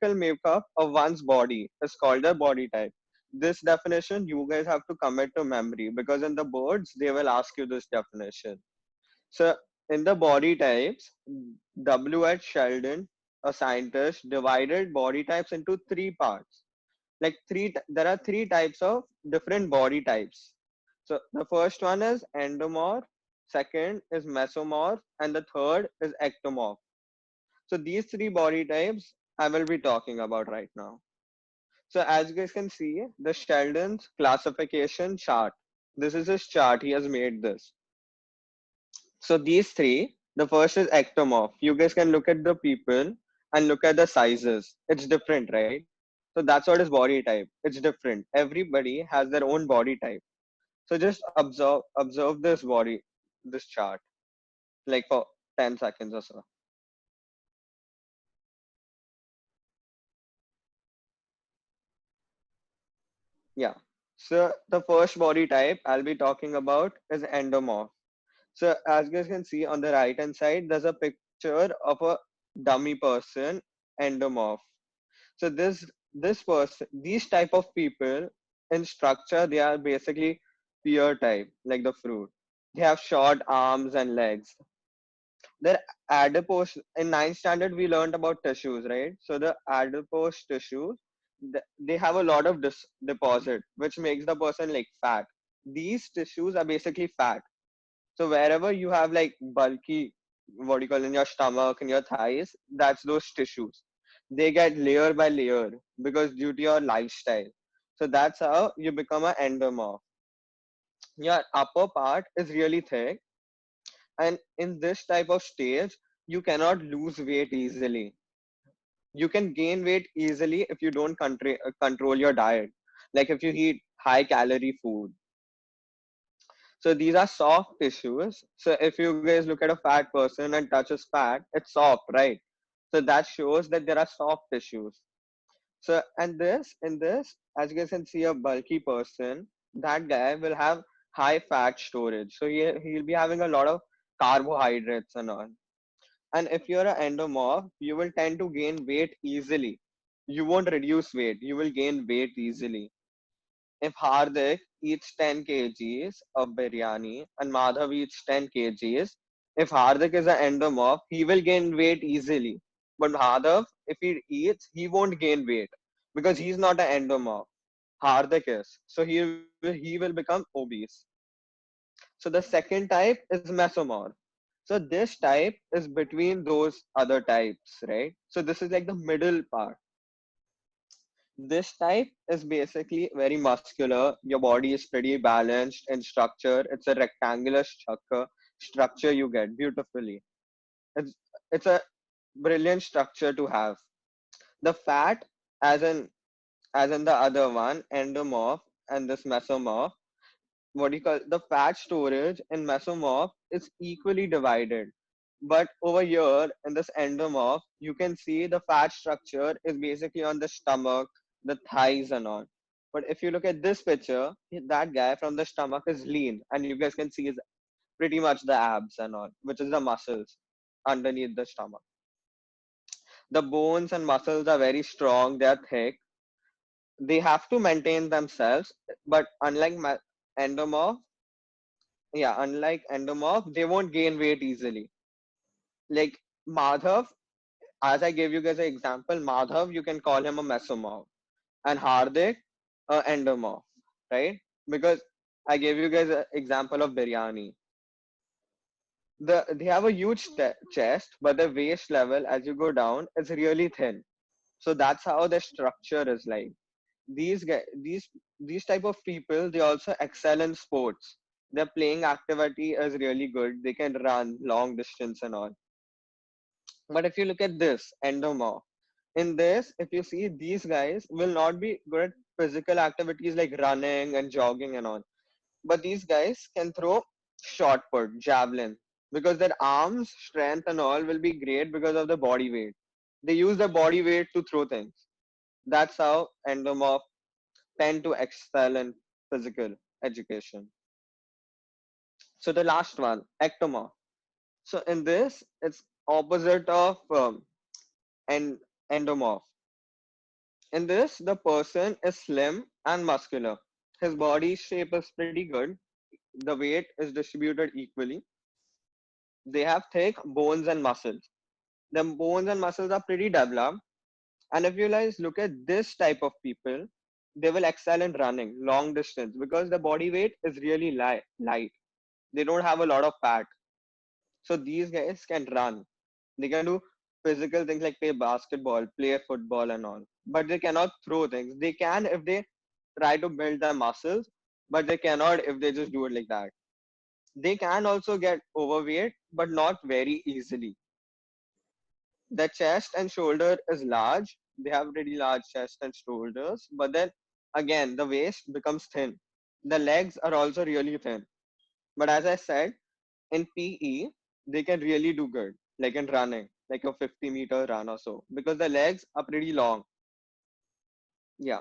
physical makeup of one's body is called a body type. This definition you guys have to commit to memory because in the boards they will ask you this definition. So in the body types, W. H. Sheldon, a scientist, divided body types into three parts. Like there are three types of different body types. So the first one is endomorph, second is mesomorph, and the third is ectomorph. So these three body types I will be talking about right now. So as you guys can see, the Sheldon's classification chart. This is his chart. He has made this. So these three, the first is ectomorph. You guys can look at the people and look at the sizes. It's different, right? So that's what is body type. It's different. Everybody has their own body type. So just observe this body, this chart, like for 10 seconds or so. Yeah. So the first body type I'll be talking about is endomorph. So as you guys can see on the right hand side, there's a picture of a dummy person, endomorph. So this person, these type of people in structure, they are basically pear type, like the fruit. They have short arms and legs. Their adipose in ninth standard we learned about tissues, right? So the adipose tissues, they have a lot of deposit, which makes the person like fat. These tissues are basically fat. So wherever you have like bulky, what do you call in your stomach, in your thighs, that's those tissues. They get layer by layer because due to your lifestyle. So that's how you become an endomorph. Your upper part is really thick, and in this type of stage, you cannot lose weight easily. You can gain weight easily if you don't control your diet. Like if you eat high calorie food. So these are soft tissues. So if you guys look at a fat person and touches fat, it's soft, right? So that shows that there are soft tissues. So and this in this, as you guys can see, a bulky person, that guy will have high fat storage. So he'll be having a lot of carbohydrates and all. And if you're an endomorph, you will tend to gain weight easily. You won't reduce weight. You will gain weight easily. If Hardik eats 10 kgs of biryani and Madhav eats 10 kgs, if Hardik is an endomorph, he will gain weight easily. But Madhav, if he eats, he won't gain weight because he's not an endomorph. Hardik is. So he will become obese. So the second type is mesomorph. So this type is between those other types, right? So this is like the middle part. This type is basically very muscular. Your body is pretty balanced in structure. It's a rectangular structure you get beautifully. It's it's a brilliant structure to have. The fat, as in the other one, endomorph and this mesomorph, what do you call the fat storage in mesomorph is equally divided. But over here in this endomorph, you can see the fat structure is basically on the stomach, the thighs, and all. But if you look at this picture, that guy from the stomach is lean, and you guys can see is pretty much the abs and all, which is the muscles underneath the stomach. The bones and muscles are very strong, they are thick. They have to maintain themselves, but endomorph, unlike endomorph, they won't gain weight easily. Like Madhav, as I gave you guys an example, Madhav, you can call him a mesomorph, and Hardik, a endomorph, right? Because I gave you guys an example of biryani. They have a huge chest, but the waist level as you go down is really thin. So that's how the structure is like. These guys, these type of people, they also excel in sports. Their playing activity is really good. They can run long distance and all. But if you look at this endomorph, in this, if you see, these guys will not be good at physical activities like running and jogging and all. But these guys can throw shot put, javelin, because their arms, strength, and all will be great because of the body weight. They use their body weight to throw things. That's how endomorph tend to excel in physical education. So the last one, ectomorph. So in this, it's opposite of en- endomorph. In this, the person is slim and muscular. His body shape is pretty good. The weight is distributed equally. They have thick bones and muscles. The bones and muscles are pretty developed. And if you guys look at this type of people, they will excel in running long distance because the body weight is really light. They don't have a lot of fat. So these guys can run. They can do physical things like play basketball, play football, and all. But they cannot throw things. They can if they try to build their muscles, but they cannot if they just do it like that. They can also get overweight, but not very easily. The chest and shoulder is large. They have really large chest and shoulders, but then again, the waist becomes thin. The legs are also really thin. But as I said, in PE, they can really do good, like in running, like a 50-meter run or so, because the legs are pretty long. Yeah.